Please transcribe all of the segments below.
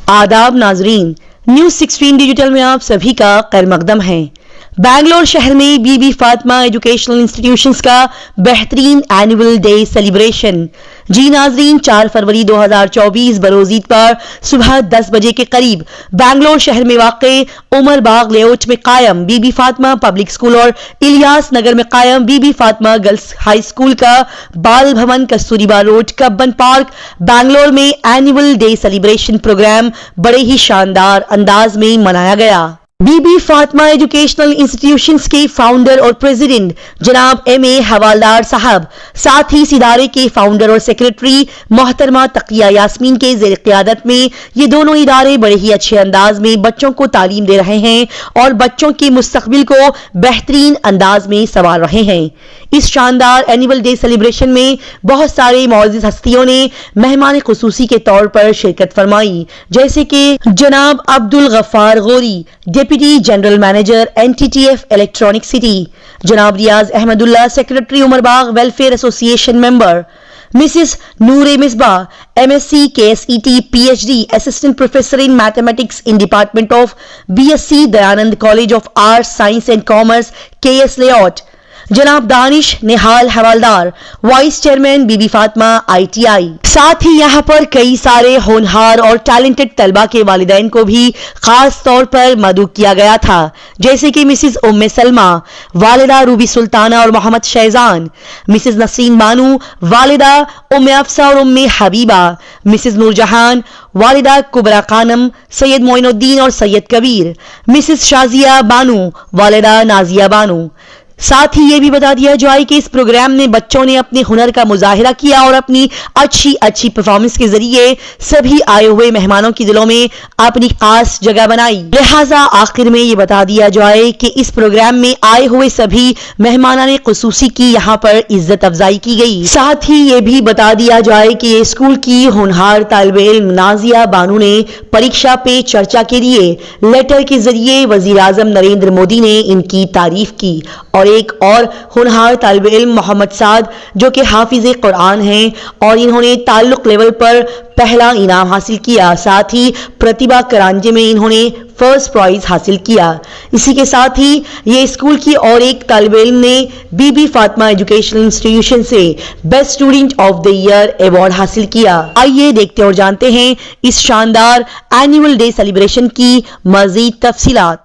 आदाब नाजरीन, news 16 digital में आप सभी का खैर मकदम है। बैंगलोर शहर में बीबी फातिमा एजुकेशनल इंस्टीट्यूशंस का बेहतरीन एनुअल डे सेलिब्रेशन। जी नाजरीन, 4 फरवरी 2024 बरोज ईद पर सुबह 10 बजे के करीब बैंगलोर शहर में वाक़े उमर बाग लेआउट में कायम बीबी फातिमा पब्लिक स्कूल और इलियास नगर में कायम बीबी फातिमा गर्ल्स हाई स्कूल का बाल भवन कस्तूरीबा रोड कब्बन पार्क बैंगलोर में एनुअल डे सेलिब्रेशन प्रोग्राम बड़े ही शानदार अंदाज में मनाया गया। बीबी फातिमा एजुकेशनल इंस्टीट्यूशंस के फाउंडर और प्रेसिडेंट जनाब M.A. हवालदार साहब, साथ ही इस इदारे के फाउंडर और सेक्रेटरी मोहतरमा तकिया यास्मीन के ज़ेर क़ियादत में ये दोनों इदारे बड़े ही अच्छे अंदाज में बच्चों को तालीम दे रहे हैं और बच्चों के मुस्तकबिल को बेहतरीन अंदाज में संवार रहे हैं। इस शानदार एनुअल डे सेलिब्रेशन में बहुत सारे मौजूद हस्तियों ने मेहमान खुसूसी के तौर पर शिरकत फरमाई, जैसे कि जनाब Abdul Gaffar Gauri, deputy general manager NTTF electronic city, जनाब Riyaz Ahmadulla, secretary Umar Bagh welfare association member, Mrs Noore Misba MSc KSET PhD assistant professor in mathematics in department of BSc Dayanand college of arts science and commerce KS layout, जनाब Danish Nihal Hawaldar, vice chairman Bibi Fatima ITI। साथ ही यहाँ पर कई सारे होनहार और talented तलबा के वालिदैन को भी खास तौर पर मदऊ किया गया था, जैसे कि मिसिस उम्मे सलमा, वालिदा रूबी सुल्ताना और मोहम्मद शहजान, मिसिस नसीन बानू, वालिदा उम्मे अफसा और उम्मे हबीबा, मिसिस नूरजहान, वालिदा कुबरा खानम, सैयद मोइनुद्दीन और सैयद कबीर, मिसिस शाजिया बानू, वालिदा नाजिया बानू। साथ ही ये भी बता दिया जाए कि इस प्रोग्राम में बच्चों ने अपने हुनर का मुजाहिरा किया और अपनी अच्छी परफॉर्मेंस के जरिए सभी आए हुए मेहमानों के दिलों में अपनी खास जगह बनाई। लिहाजा आखिर में ये बता दिया जाए कि इस प्रोग्राम में आए हुए सभी मेहमानाने खुसूसी की यहाँ पर इज्जत अफजाई की गई। साथ ही ये भी बता दिया जाए कि स्कूल की होनहार तालिब इल्म नाजिया बानू ने परीक्षा पे चर्चा के लिए लेटर के जरिए वजीर आजम नरेंद्र मोदी ने इनकी तारीफ की और एक और होनहार तालिब इल्म मोहम्मद साद, जो कि हाफिज कुरान हैं और इन्होंने ताल्लुक लेवल पर पहला इनाम हासिल किया। साथ ही प्रतिभा करांजे में इन्होंने फर्स्ट प्राइज हासिल किया। इसी के साथ ही ये स्कूल की और एक तालिब इल्म ने बीबी फातिमा एजुकेशनल इंस्टीट्यूशन से best student of the year award हासिल किया। आइए देखते और जानते हैं इस शानदार एनुअल डे सेलिब्रेशन की मजीद तफसीलात।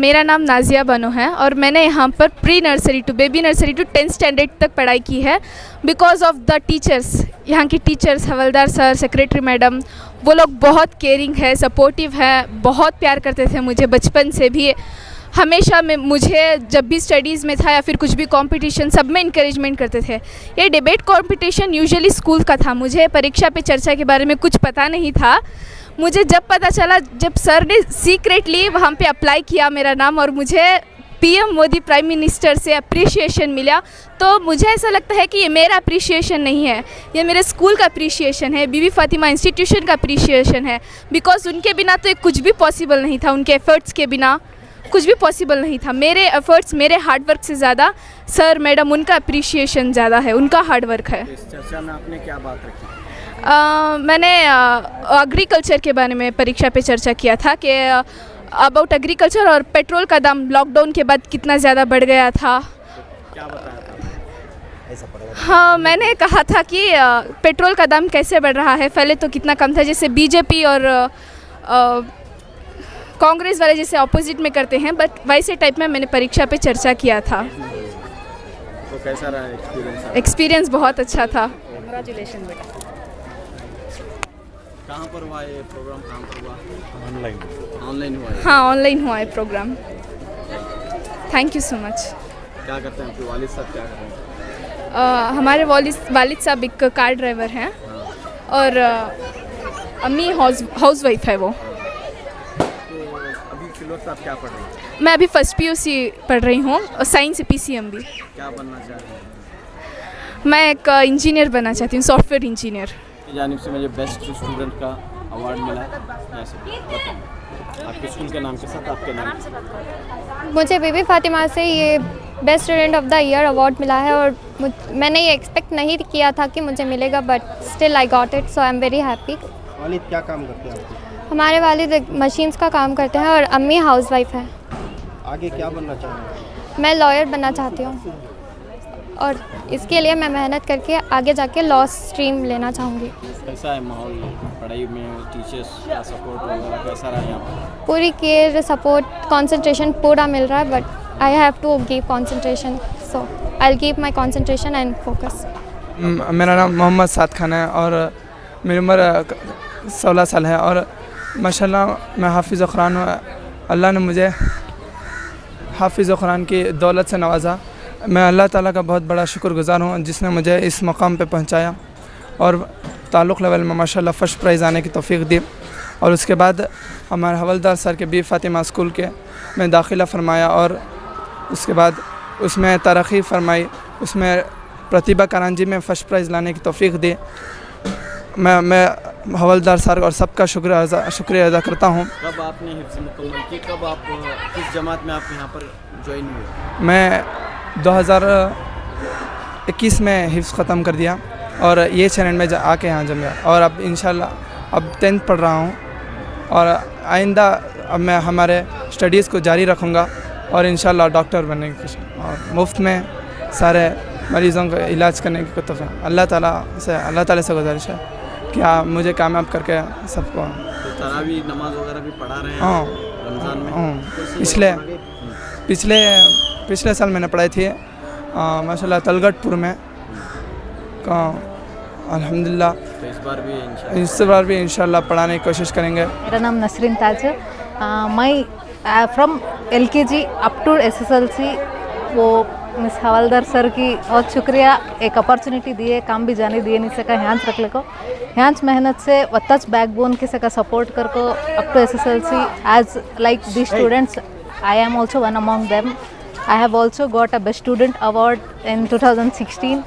मेरा नाम नाजिया बनो है और मैंने यहाँ पर pre nursery to baby nursery to 10th standard तक पढ़ाई की है। बिकॉज ऑफ द टीचर्स, यहाँ की टीचर्स हवलदार सर, सेक्रेटरी मैडम, वो लोग बहुत केयरिंग है, सपोर्टिव है, बहुत प्यार करते थे मुझे बचपन से भी। हमेशा में मुझे जब भी स्टडीज़ में था या फिर कुछ भी कंपटीशन, सब में इंकरेजमेंट करते थे। ये डिबेट कंपटीशन यूजुअली स्कूल का था, मुझे परीक्षा पे चर्चा के बारे में कुछ पता नहीं था। मुझे जब पता चला, जब सर ने सीक्रेटली वहाँ पे अप्लाई किया मेरा नाम और मुझे पीएम मोदी प्राइम मिनिस्टर से अप्रिशिएशन मिला, तो मुझे ऐसा लगता है कि ये मेरा अप्रिशिएशन नहीं है, ये मेरे स्कूल का अप्रिशिएशन है, बीबी फातिमा इंस्टीट्यूशन का अप्रिशिएशन है। बिकॉज उनके बिना तो ये कुछ भी पॉसिबल नहीं था, उनके एफर्ट्स के बिना कुछ भी पॉसिबल नहीं था। मेरे एफर्ट्स, मेरे हार्डवर्क से ज़्यादा सर मैडम उनका अप्रिशिएशन ज़्यादा है, उनका हार्डवर्क है। इस चर्चा में आपने क्या बात रखी? मैंने एग्रीकल्चर के बारे में परीक्षा पे चर्चा किया था कि अबाउट एग्रीकल्चर और पेट्रोल का दाम लॉकडाउन के बाद कितना ज़्यादा बढ़ गया था। क्या बताया था? ऐसा पड़ेगा। हाँ, मैंने कहा था कि पेट्रोल का दाम कैसे बढ़ रहा है, पहले तो कितना कम था, जैसे बीजेपी और कांग्रेस वाले जैसे अपोजिट में करते हैं, बट वैसे टाइप में मैंने परीक्षा पे चर्चा किया था। तो कैसा रहा एक्सपीरियंस? एक्सपीरियंस बहुत अच्छा था। कंग्रेचुलेशन बेटा। कहाँ पर हुआ ये प्रोग्राम? कहाँ पर हुआ? ऑनलाइन हुआ है? हाँ, ऑनलाइन हुआ है program. Thank you so much. क्या करते हैं आपके वालिद साहब, क्या कर रहे हैं? हमारे वालिद साहब एक कार ड्राइवर हैं और अम्मी हाउस वाइफ है वो। तो अभी फिलहाल आप क्या पढ़ रहे हैं? मैं अभी फर्स्ट PUC पढ़ रही हूँ और साइंस PCM भी। क्या बनना चाह रहे हैं? मैं एक इंजीनियर बनना चाहती हूँ, सॉफ्टवेयर इंजीनियर। जानिब से मुझे बेस्ट स्टूडेंट का अवार्ड मिला, ऐसे बताएं आपके स्कूल के नाम के साथ, आपके नाम के साथ। मुझे बीबी फातिमा से ये best student of the year award मिला है और मैंने ये एक्सपेक्ट नहीं किया था कि मुझे मिलेगा, but still I got it, so I am very happy. वालिद क्या काम करते हैं आपके? हमारे वालिद मशीन्स का काम करते हैं और अम्मी हाउसवाइफ है। आगे क्या बनना चाहेंगे? मैं लॉयर बनना चाहती हूँ और इसके लिए मैं मेहनत करके आगे जाके लॉ स्ट्रीम लेना चाहूँगी। कैसा है माहौल पढ़ाई में? टीचर्स का सपोर्ट वगैरह कैसा रहा यहाँ पर? पूरी केयर, सपोर्ट, कंसंट्रेशन पूरा मिल रहा है, but I have to give concentration, so I will keep my concentration and focus. मेरा नाम मोहम्मद साद खान है और मेरी उम्र 16 साल है और माशाल्लाह मैं हाफिज़ कुरान हूँ। अल्लाह ने मुझे हाफिज़ कुरान की दौलत से नवाजा। मैं अल्लाह ताला का बहुत बड़ा शुक्रगुज़ार हूँ जिसने मुझे इस मकाम पे पहुँचाया और ताल्लुक़ लेवल में माशाल्लाह फ़र्स्ट प्राइज़ आने की तौफ़ीक़ दी। और उसके बाद हमारे हवलदार सर के बीबी फातिमा स्कूल के में दाखिला फरमाया और उसके बाद उसमें तरक्की फरमाई, उसमें प्रतिभा करांजी में फ़र्स्ट प्राइज़ लाने की तौफ़ीक़ दी। मैं हवलदार सर और सबका शुक्रिया अदा करता हूँ। कब आपने हिफ्ज़ मुकम्मल की? कब आप किस जमात में आप यहाँ पर ज्वाइन हुए? मैं 2021 में हिफ्ज़ ख़त्म कर दिया और ये चैनल में आके यहाँ जम गया और अब इंशाल्लाह अब 10th पढ़ रहा हूँ और आइंदा अब मैं हमारे स्टडीज़ को जारी रखूँगा और इंशाल्लाह डॉक्टर बनने की कोशिश और मुफ्त में सारे मरीज़ों का इलाज करने की कुतुब है। अल्लाह ताला से गुजारिश है कि आप मुझे कामयाब करके सबको। तो तरावी नमाज वगैरह भी पढ़ा रहे हैं हाँ रमज़ान में? पिछले साल मैंने पढ़ाई थी माशाल्लाह तलगटपुर में अल्हम्दुलिल्लाह। तो इस बार भी इंशाल्लाह पढ़ाने की कोशिश करेंगे। मेरा नाम नसरीन ताज है। मैं from LKG up to SSLC वो मिस हवलदार सर की बहुत शुक्रिया, एक अपॉर्चुनिटी दिए, काम भी जाने दिए नहीं सका ह्यांस रख लेको, ह्यांस मेहनत से वत्तच बैकबोन के सका सपोर्ट कर को up to SSLC as like the students I am also one among them. I have also got a Best Student Award in 2016.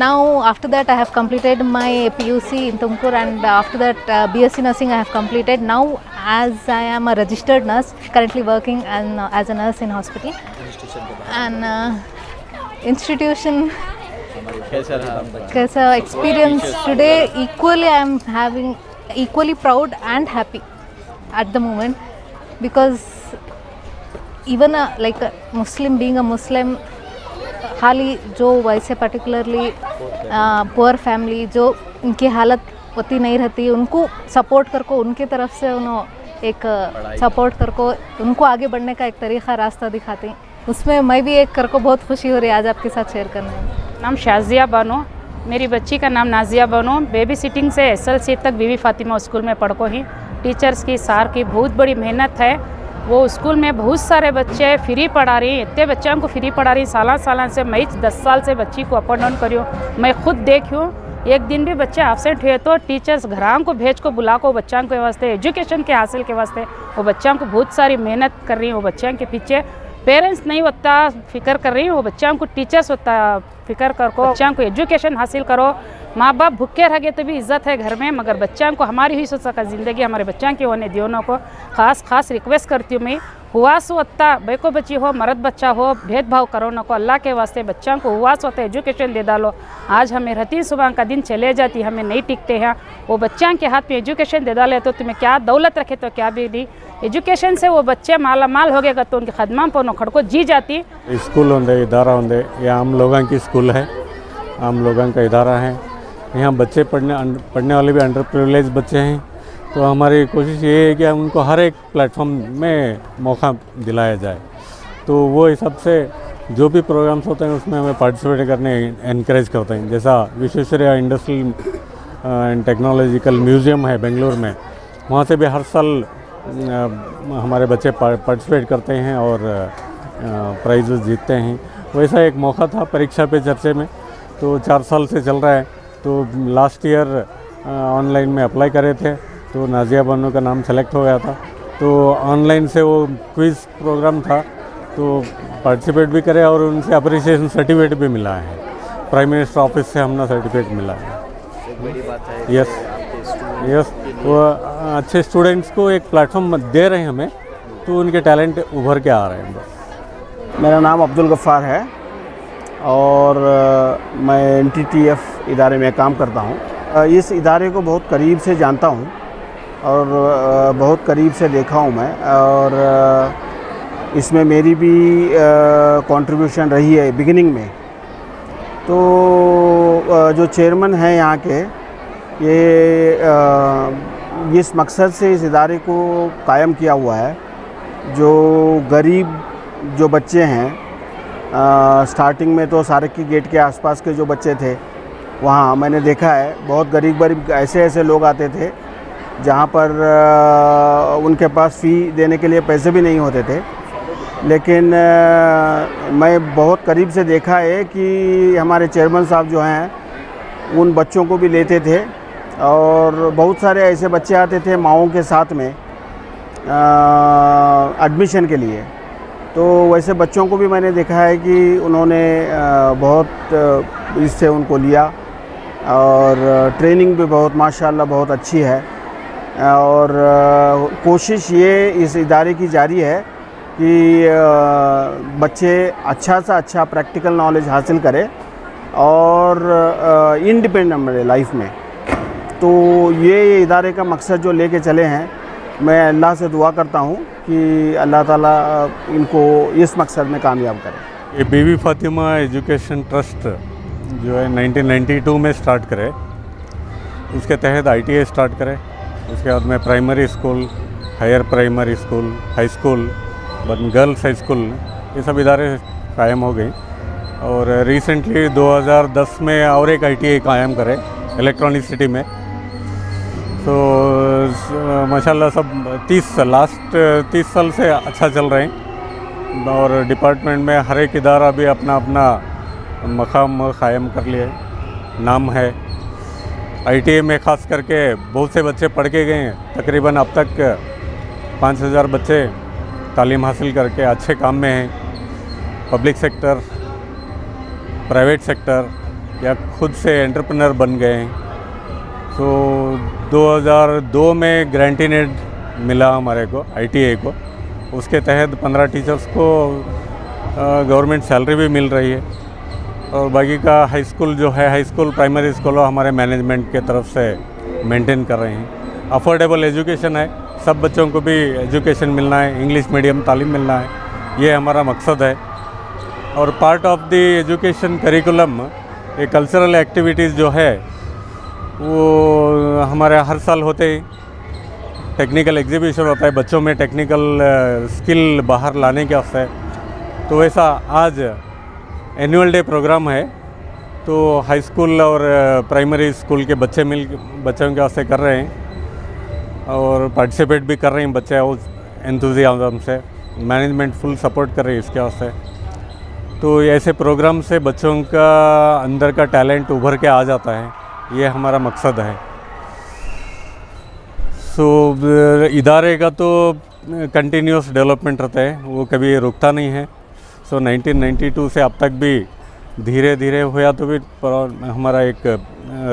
Now after that I have completed my PUC in Tumkur and after that BSc Nursing I have completed. Now as I am a registered nurse, currently working as a nurse in hospital. And institution कैसा experience today, equally I am having equally proud and happy at the moment because even like a Muslim, being a Muslim, खाली जो वैसे particularly poor family जो उनकी हालत उतनी नहीं रहती, उनको सपोर्ट कर को उनके तरफ से एक सपोर्ट करको उनको आगे बढ़ने का एक तरीका रास्ता दिखाते हैं, उसमें मैं भी एक करको बहुत खुशी हो रही है आज आपके साथ शेयर करने में। नाम शाजिया बानो, मेरी बच्ची का नाम नाजिया बानो। बेबी सिटिंग से एसएलसी तक बीबी फातिमा स्कूल में पढ़ को ही। टीचर्स की सार की बहुत बड़ी मेहनत है। वो स्कूल में बहुत सारे बच्चे फ्री पढ़ा रही, इतने बच्चों को फ्री पढ़ा रही। साल से मैं 10 साल से बच्ची को अप एंड डाउन करी हूँ। मैं खुद देखी हूँ, एक दिन भी बच्चे एब्सेंट हुए तो टीचर्स घरां को भेज को बुला को बच्चों के वास्ते एजुकेशन के हासिल के वास्ते वो बच्चों को बहुत सारी मेहनत कर रही है। वो बच्चों के पीछे पेरेंट्स नहीं होता फिक्र कर रही है, वो बच्चों को टीचर्स होता फिक्र कर को बच्चों को एजुकेशन हासिल करो। माँ बाप भूखे रह गए तो भी इज्जत है घर में, मगर बच्चों को हमारी हुई सोच सका ज़िंदगी हमारे बच्चों की होने दियोनों को खास रिक्वेस्ट करती हूँ मैं। हुआ सो अत्ता बेको बच्ची हो मर्द बच्चा हो भेदभाव करो न को, अल्लाह के वास्ते बच्चों को हुआ सो होता एजुकेशन दे डालो। आज हमें रहती सुबह का दिन चले जाती, हमें नहीं टिकते हैं। वो बच्चों के हाथ में एजुकेशन दे डाले तो तुम्हें क्या दौलत रखे तो क्या भी दी, एजुकेशन से वो बच्चे माला माल हो गएगा तो उनके खदमा पर खड़को जी जाती। स्कूल होंगे इदारा होंगे, ये आम लोगों की स्कूल है, आम लोगों का इदारा है। यहाँ बच्चे पढ़ने वाले भी अंडर प्रिविलेज बच्चे हैं, तो हमारी कोशिश ये है कि हम उनको हर एक प्लेटफॉर्म में मौका दिलाया जाए। तो वो हिसाब से जो भी प्रोग्राम्स होते हैं उसमें हमें पार्टिसिपेट करने इनक्रेज करते हैं। जैसा Visvesvaraya industrial and technological museum है बेंगलोर में, वहाँ से भी हर साल हमारे बच्चे पार्टिसिपेट करते हैं और प्राइज़ जीतते हैं। वैसा एक मौका था परीक्षा पे चर्चे में, तो 4 साल से चल रहा है। तो लास्ट ईयर ऑनलाइन में अप्लाई करे थे, तो नाजिया बानो का नाम सेलेक्ट हो गया था। तो ऑनलाइन से वो क्विज़ प्रोग्राम था, तो पार्टिसिपेट भी करे और उनसे अप्रिसिएशन सर्टिफिकेट भी मिला है। प्राइम मिनिस्टर ऑफिस से हमने सर्टिफिकेट मिला है। बड़ी बात है यस वो अच्छे स्टूडेंट्स को एक प्लेटफॉर्म दे रहे हैं हमें, तो उनके टैलेंट उभर के आ रहे हैं। बस मेरा नाम अब्दुल गफ़ार है और मैं NTTF इदारे में काम करता हूँ। इस इदारे को बहुत करीब से जानता हूँ और बहुत करीब से देखा हूँ मैं, और इसमें मेरी भी कंट्रीब्यूशन रही है बिगिनिंग में। तो जो चेयरमैन हैं यहाँ के, ये इस मकसद से इस इदारे को कायम किया हुआ है। जो गरीब जो बच्चे हैं, स्टार्टिंग में तो सारक की गेट के आसपास के जो बच्चे थे, वहाँ मैंने देखा है बहुत गरीब ऐसे लोग आते थे जहाँ पर उनके पास फ़ी देने के लिए पैसे भी नहीं होते थे। लेकिन मैं बहुत करीब से देखा है कि हमारे चेयरमैन साहब जो हैं उन बच्चों को भी लेते थे, और बहुत सारे ऐसे बच्चे आते थे माँओं के साथ में एडमिशन के लिए। तो वैसे बच्चों को भी मैंने देखा है कि उन्होंने बहुत इससे उनको लिया, और ट्रेनिंग भी बहुत माशाल्लाह बहुत अच्छी है। और कोशिश ये इस इदारे की जारी है कि बच्चे अच्छा से अच्छा प्रैक्टिकल नॉलेज हासिल करें और इंडिपेंडेंट बने लाइफ में। तो ये इदारे का मकसद जो लेके चले हैं, मैं अल्लाह से दुआ करता हूँ कि अल्लाह ताला इनको इस मकसद में कामयाब करे। ये बीबी फातिमा एजुकेशन ट्रस्ट जो है 1992 में स्टार्ट करे, उसके तहत ITA स्टार्ट करे। उसके बाद में primary school, higher primary school, high school, girls high school, ये सब इदारे कायम हो गए। और रिसेंटली 2010 में और एक ITA कायम करे इलेक्ट्रॉनिक सिटी में। तो माशाल्लाह सब लास्ट 30 साल से अच्छा चल रहे हैं, और डिपार्टमेंट में हर एक इदारा भी अपना अपना मकाम कायम कर लिए, नाम है। ITA में ख़ास करके बहुत से बच्चे पढ़ के गए हैं, तकरीबन अब तक 5000 बच्चे तालीम हासिल करके अच्छे काम में हैं। पब्लिक सेक्टर, प्राइवेट सेक्टर या खुद से एंटरप्रेन्योर बन गए हैं। तो 2002 में ग्रांटीनेड मिला हमारे को ITA को, उसके तहत 15 टीचर्स को गवर्नमेंट सैलरी भी मिल रही है। और बाकी का हाई स्कूल जो है, हाई स्कूल प्राइमरी स्कूल हमारे मैनेजमेंट के तरफ से मेंटेन कर रहे हैं। अफोर्डेबल एजुकेशन है, सब बच्चों को भी एजुकेशन मिलना है, इंग्लिश मीडियम तालीम मिलना है, ये हमारा मकसद है। और part of the education curriculum ये कल्चरल एक्टिविटीज़ जो है वो हमारे हर साल होते हैं। टेक्निकल एग्जीबिशन होता है बच्चों में टेक्निकल स्किल बाहर लाने के वास्ते, तो वैसा आज एनुअल डे प्रोग्राम है। तो हाई स्कूल और प्राइमरी स्कूल के बच्चों के वास्ते कर रहे हैं और पार्टिसिपेट भी कर रहे हैं बच्चे उस एंथुजियाज्म से। मैनेजमेंट फुल सपोर्ट कर रही है इसके वास्ते। तो ऐसे प्रोग्राम से बच्चों का अंदर का टैलेंट उभर के आ जाता है, ये हमारा मकसद है। इदारे का तो कंटिन्यूस डेवलपमेंट रहता है, वो कभी रुकता नहीं है। 1992 से अब तक भी धीरे धीरे हुआ तो भी हमारा एक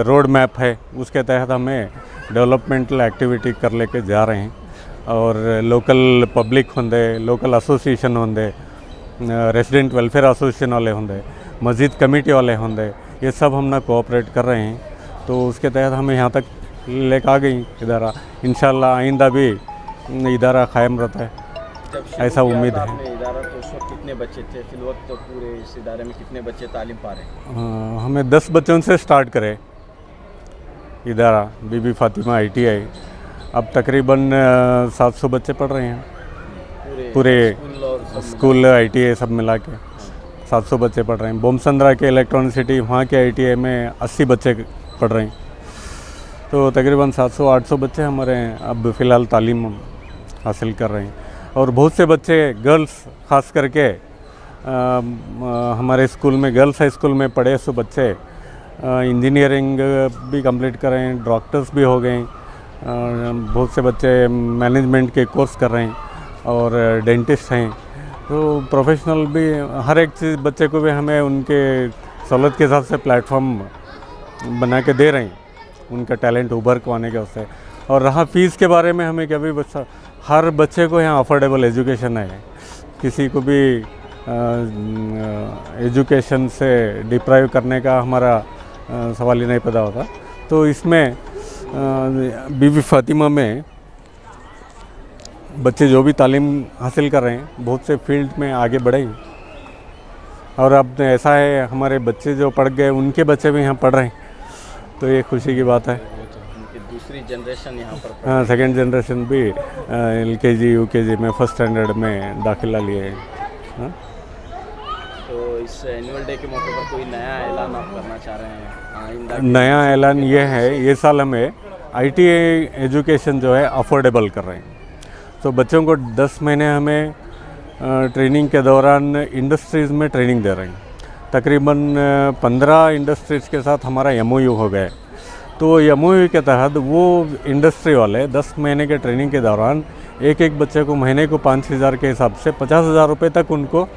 रोड मैप है, उसके तहत हमें डेवलपमेंटल एक्टिविटी कर लेके जा रहे हैं। और लोकल पब्लिक होंगे, लोकल एसोसिएशन होंगे, रेजिडेंट वेलफेयर एसोसिएशन वाले होंगे, मस्जिद कमेटी वाले होंगे, ये सब हम ना कोऑपरेट कर रहे हैं। तो उसके तहत हमें यहाँ तक लेकर आ गई इदारा। इंशाल्लाह आइंदा भी इदारा कायम रहता है, ऐसा उम्मीद है। इदारा तो उस वक्त कितने बच्चे थे, फिल वक्त तो पूरे इस इदारे में कितने बच्चे तालीम पा रहे हैं? हमें 10 बच्चों से स्टार्ट करे इदारा बीबी फातिमा ITI। अब तकरीबन 700 बच्चे पढ़ रहे हैं, पूरे स्कूल ITI सब मिला के 700 बच्चे पढ़ रहे हैं। बोमसंद्रा के इलेक्ट्रॉनिसिटी वहाँ के ITI में 80 बच्चे पढ़ रहे हैं। तो तकरीबन 700-800 बच्चे हमारे अब फ़िलहाल तालीम हासिल कर रहे हैं। और बहुत से बच्चे गर्ल्स ख़ास करके हमारे स्कूल में, गर्ल्स हाई स्कूल में पढ़े सो बच्चे इंजीनियरिंग भी कंप्लीट कर रहे हैं, डॉक्टर्स भी हो गए। बहुत से बच्चे मैनेजमेंट के कोर्स कर रहे हैं और डेंटिस्ट हैं। तो प्रोफेशनल भी हर एक चीज़ बच्चे को भी हमें उनके सहूलत के हिसाब से प्लेटफॉर्म बना के दे रहे हैं, उनका टैलेंट उभर को आने के वास्ते। और रहा फीस के बारे में, हमें कभी बच्चा, हर बच्चे को यहाँ अफोर्डेबल एजुकेशन है, किसी को भी एजुकेशन से डिप्राइव करने का हमारा सवाल ही नहीं पैदा होता। तो इसमें बीबी फातिमा में बच्चे जो भी तालीम हासिल कर रहे हैं, बहुत से फील्ड में आगे बढ़े हैं। और अब ऐसा है हमारे बच्चे जो पढ़ गए, उनके बच्चे भी यहाँ पढ़ रहे हैं, तो ये खुशी की बात है। दूसरी जनरेशन यहाँ पर, हाँ, सेकेंड जनरेशन भी LKG UKG में फर्स्ट स्टैंडर्ड में दाखिला लिए हैं। हाँ? तो इस एनुअल डे के मौके पर कोई नया ऐलान आप करना चाह रहे हैं? नया ऐलान ये है, ये साल हमें ITI एजुकेशन जो है अफोर्डेबल कर रहे हैं। तो बच्चों को 10 महीने हमें ट्रेनिंग के दौरान इंडस्ट्रीज़ में ट्रेनिंग दे रहे हैं। तकरीबन 15 इंडस्ट्रीज़ के साथ हमारा MOU हो गया। तो MOU के तहत वो इंडस्ट्री वाले 10 महीने के ट्रेनिंग के दौरान एक बच्चे को महीने को 5 हज़ार के हिसाब से 50,000 रुपये तक उनको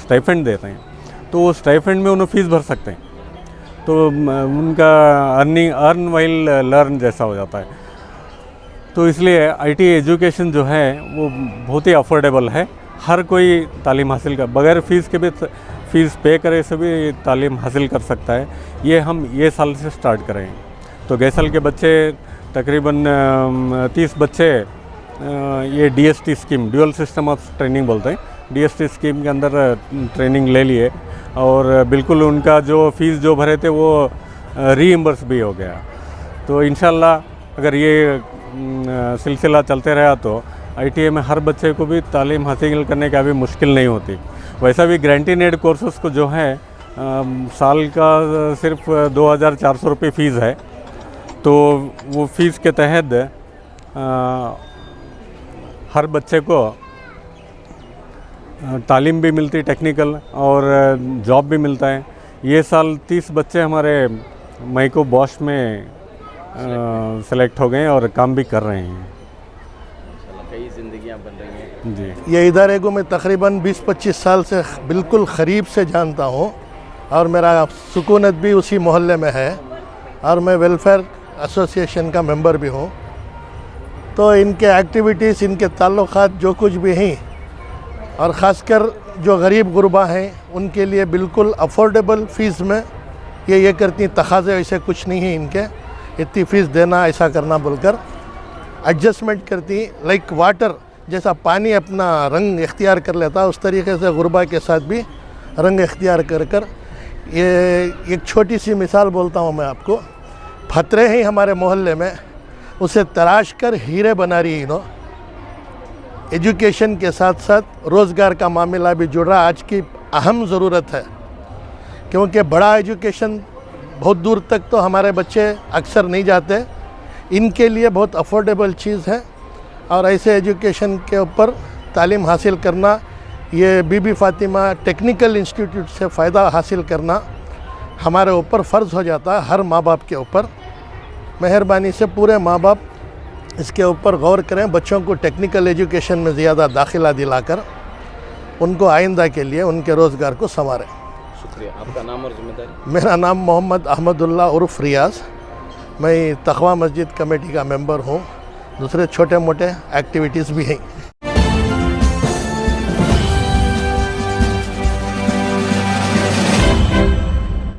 स्टाइपेंड देते हैं। तो वो स्टाइपेंड में उन्हें फ़ीस भर सकते हैं। तो उनका अर्न वाइल लर्न जैसा हो जाता है। तो इसलिए ITI एजुकेशन जो है वो बहुत ही अफोर्डेबल है, हर कोई तालीम हासिल कर, बगैर फ़ीस के भी फ़ीस पे करे से भी तालीम हासिल कर सकता है। ये हम ये साल से स्टार्ट करें। तो गए साल के बच्चे तकरीबन 30 बच्चे ये DST scheme, dual system of training बोलते हैं, DST स्कीम के अंदर ट्रेनिंग ले लिए और बिल्कुल उनका जो फ़ीस जो भरे थे वो रीइम्बर्स भी हो गया। तो इंशाल्लाह अगर ये सिलसिला चलते रहा तो ITI में हर बच्चे को भी तालीम हासिल करने का भी मुश्किल नहीं होती। वैसा भी ग्रांटेड एड कोर्सेज़ को जो है साल का सिर्फ 2,400 रुपये फ़ीस है। तो वो फ़ीस के तहत हर बच्चे को तालीम भी मिलती, टेक्निकल और जॉब भी मिलता है। ये साल 30 बच्चे हमारे मैको बॉश में सेलेक्ट हो गए और काम भी कर रहे हैं। कई ज़िंदगियाँ बन रही हैं जी। ये इदारे को मैं तकरीबन 20-25 साल से बिल्कुल क़रीब से जानता हूँ और मेरा सुकूनत भी उसी मोहल्ले में है और मैं वेलफेयर एसोसिएशन का मेंबर भी हूँ। तो इनके एक्टिविटीज़, इनके ताल्लुकात जो कुछ भी हैं और ख़ासकर जो गरीब गुरबा हैं उनके लिए बिल्कुल अफोर्डेबल फ़ीस में ये करती, तकाज़े ऐसे कुछ नहीं है इनके, इतनी फ़ीस देना ऐसा करना बोलकर एडजस्टमेंट करती। लाइक वाटर जैसा पानी अपना रंग इख्तियार कर लेता, उस तरीके से गुरबा के साथ भी रंग इख्तियार कर कर। ये एक छोटी सी मिसाल बोलता हूँ मैं आपको। फतरे हैं हमारे मोहल्ले में, उसे तराश कर हीरे बना रही है। एजुकेशन के साथ साथ रोज़गार का मामला भी जुड़ रहा आज की अहम ज़रूरत है, क्योंकि बड़ा एजुकेशन बहुत दूर तक तो हमारे बच्चे अक्सर नहीं जाते। इनके लिए बहुत अफोर्डेबल चीज़ है और ऐसे एजुकेशन के ऊपर तालीम हासिल करना, ये बीबी फ़ातिमा टेक्निकल इंस्टीट्यूट से फ़ायदा हासिल करना हमारे ऊपर फ़र्ज़ हो जाता है, हर माँ बाप के ऊपर। मेहरबानी से पूरे माँ बाप इसके ऊपर गौर करें, बच्चों को टेक्निकल एजुकेशन में ज़्यादा दाखिला दिलाकर उनको आइंदा के लिए उनके रोज़गार को संवारें। शुक्रिया। आपका नाम और जिम्मेदारी? मेरा नाम मोहम्मद अहमदुल्ला उर्फ रियाज़, मैं तकवा मस्जिद कमेटी का मेंबर हूँ। दूसरे छोटे मोटे एक्टिविटीज़ भी हैं।